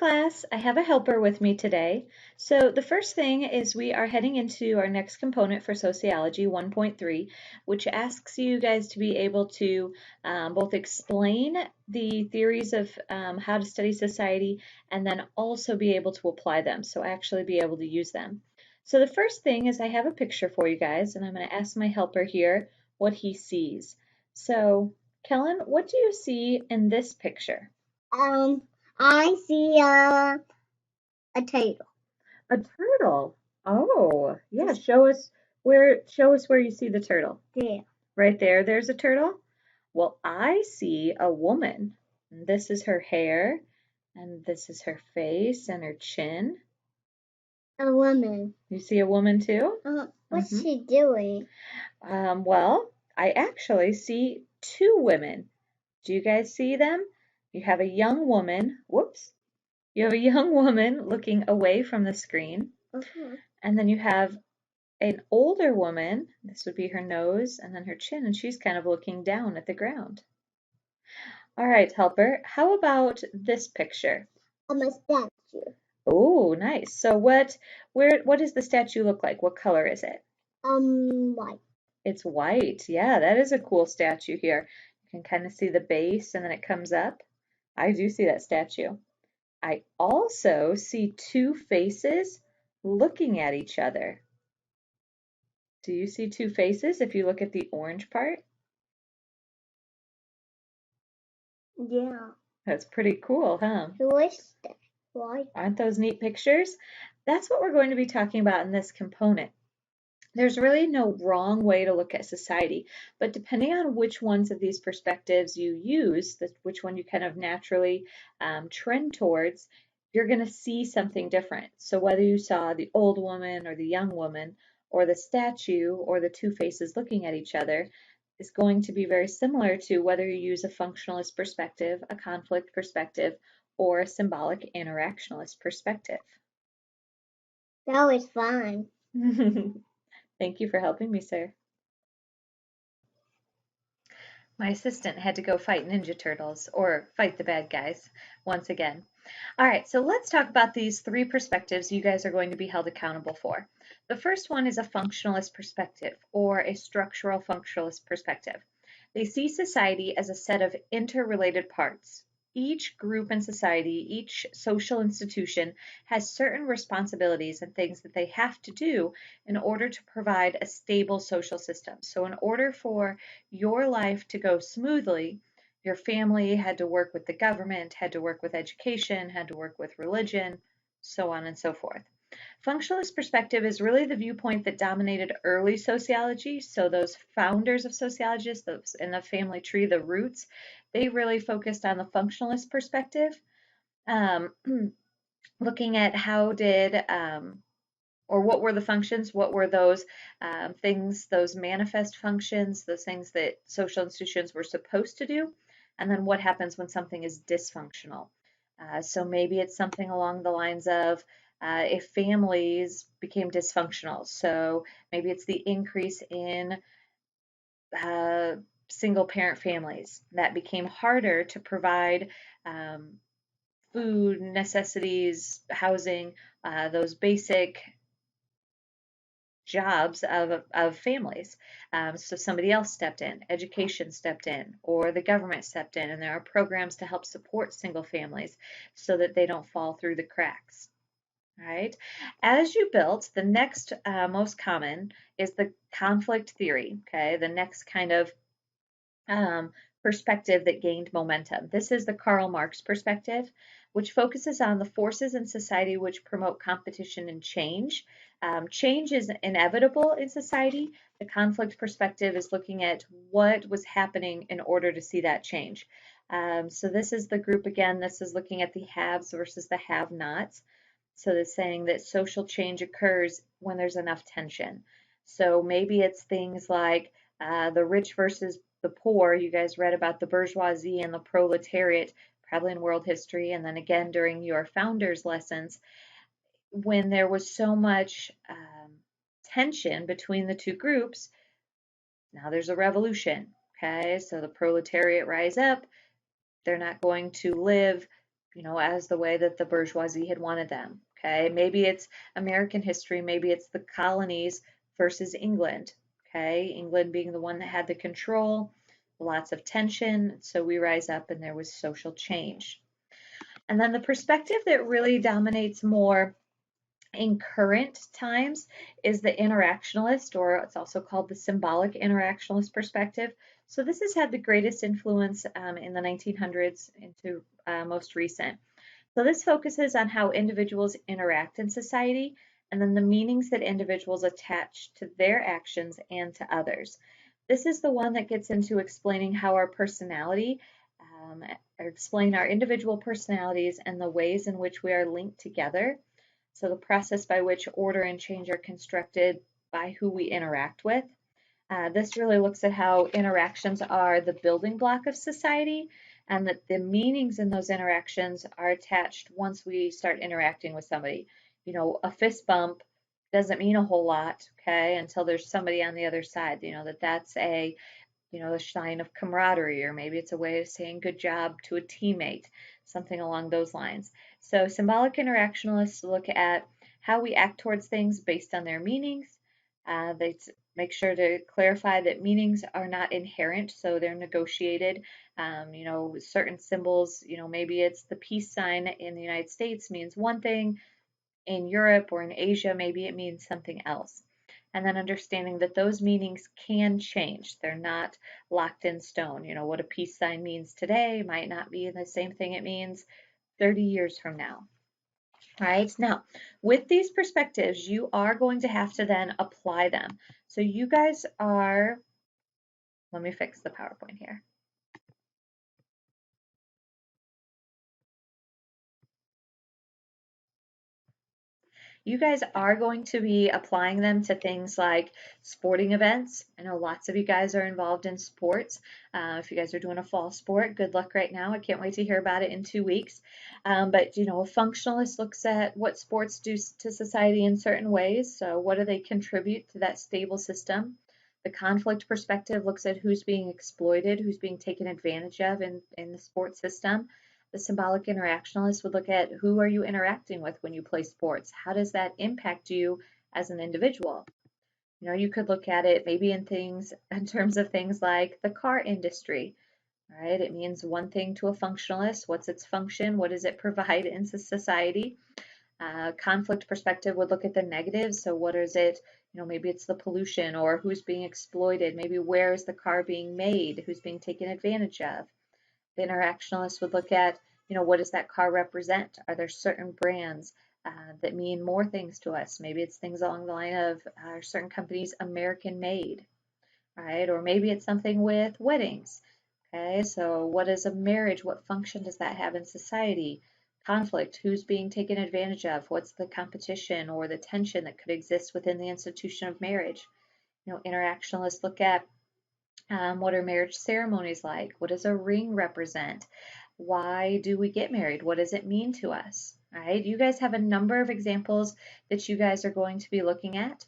class, I have a helper with me today. So the first thing is we are heading into our next component for Sociology 1.3, which asks you guys to be able to both explain the theories of how to study society and then also be able to apply them, so actually be able to use them. So the first thing is I have a picture for you guys, and I'm going to ask my helper here what he sees. So Kellen, what do you see in this picture? Um, I see a turtle. A turtle. Oh, yeah. Show us where you see the turtle. There. Right there, there's a turtle. Well, I see a woman. This is her hair, and this is her face and her chin. A woman. You see a woman too? What's she doing? Well, I actually see two women. Do you guys see them? You have a young woman. Whoops. You have a young woman looking away from the screen, and then you have an older woman. This would be her nose and then her chin, and she's kind of looking down at the ground. All right, helper, how about this picture? A statue. Oh, nice. So what does the statue look like? What color is it? White. It's white. Yeah, that is a cool statue here. You can kind of see the base and then it comes up. I do see that statue. I also see two faces looking at each other. Do you see two faces if you look at the orange part? Yeah. That's pretty cool, huh? Who is that? Why? Aren't those neat pictures? That's what we're going to be talking about in this component. There's really no wrong way to look at society, but depending on which ones of these perspectives you use, which one you kind of naturally trend towards, you're going to see something different. So whether you saw the old woman or the young woman or the statue or the two faces looking at each other is going to be very similar to whether you use a functionalist perspective, a conflict perspective, or a symbolic interactionalist perspective. That was fun. Thank you for helping me, sir. My assistant had to go fight Ninja Turtles, or fight the bad guys, once again. All right, so let's talk about these three perspectives you guys are going to be held accountable for. The first one is a functionalist perspective, or a structural functionalist perspective. They see society as a set of interrelated parts. Each group in society, each social institution has certain responsibilities and things that they have to do in order to provide a stable social system. So in order for your life to go smoothly, your family had to work with the government, had to work with education, had to work with religion, so on and so forth. Functionalist perspective is really the viewpoint that dominated early sociology. So those founders of sociology, those in the family tree, the roots, they really focused on the functionalist perspective, looking at how did or what were the functions, what were those things, those manifest functions, those things that social institutions were supposed to do, and then what happens when something is dysfunctional. So maybe it's something along the lines of if families became dysfunctional. So maybe it's the increase in single parent families that became harder to provide food, necessities, housing, those basic jobs of families. So somebody else stepped in, education stepped in, or the government stepped in, and there are programs to help support single families so that they don't fall through the cracks. All right. As you built, the next most common is the conflict theory. Okay, the next kind of perspective that gained momentum. This is the Karl Marx perspective, which focuses on the forces in society which promote competition and change. Change is inevitable in society. The conflict perspective is looking at what was happening in order to see that change. So this is the group again, this is looking at the haves versus the have-nots. So it's saying that social change occurs when there's enough tension. So maybe it's things like the rich versus the poor. You guys read about the bourgeoisie and the proletariat, probably in world history, and then again during your founders lessons, when there was so much tension between the two groups. Now there's a revolution. Okay, so the proletariat rise up. They're not going to live as the way that the bourgeoisie had wanted them. Okay, maybe it's American history, maybe it's the colonies versus England. Okay, England being the one that had the control, lots of tension, so we rise up and there was social change. And then the perspective that really dominates more in current times is the interactionalist, or it's also called the symbolic interactionalist perspective. So this has had the greatest influence in the 1900s into most recent. So this focuses on how individuals interact in society and then the meanings that individuals attach to their actions and to others. This is the one that gets into explaining how our personality, or explain our individual personalities and the ways in which we are linked together. So the process by which order and change are constructed by who we interact with. This really looks at how interactions are the building block of society and that the meanings in those interactions are attached once we start interacting with somebody. A fist bump doesn't mean a whole lot, okay, until there's somebody on the other side, that's a sign of camaraderie, or maybe it's a way of saying good job to a teammate, something along those lines. So symbolic interactionalists look at how we act towards things based on their meanings. They make sure to clarify that meanings are not inherent, so they're negotiated. Certain symbols, maybe it's the peace sign in the United States means one thing, in Europe or in Asia, maybe it means something else. And then understanding that those meanings can change. They're not locked in stone. What a peace sign means today might not be the same thing it means 30 years from now. All right, now with these perspectives, you are going to have to then apply them. So you guys are, let me fix the PowerPoint here. You guys are going to be applying them to things like sporting events. I know lots of you guys are involved in sports. If you guys are doing a fall sport, good luck right now. I can't wait to hear about it in 2 weeks. But a functionalist looks at what sports do to society in certain ways. So what do they contribute to that stable system? The conflict perspective looks at who's being exploited, who's being taken advantage of in the sports system. The symbolic interactionalist would look at who are you interacting with when you play sports? How does that impact you as an individual? You could look at it maybe in terms of things like the car industry. All right, it means one thing to a functionalist. What's its function? What does it provide in society? Conflict perspective would look at the negatives. So what is it? Maybe it's the pollution or who's being exploited. Maybe where is the car being made? Who's being taken advantage of? The interactionalist would look at, what does that car represent? Are there certain brands that mean more things to us? Maybe it's things along the line of are certain companies American made, right? Or maybe it's something with weddings. Okay, so what is a marriage? What function does that have in society? Conflict, who's being taken advantage of? What's the competition or the tension that could exist within the institution of marriage? Interactionalists look at what are marriage ceremonies like? What does a ring represent? Why do we get married? What does it mean to us? All right, you guys have a number of examples that you guys are going to be looking at.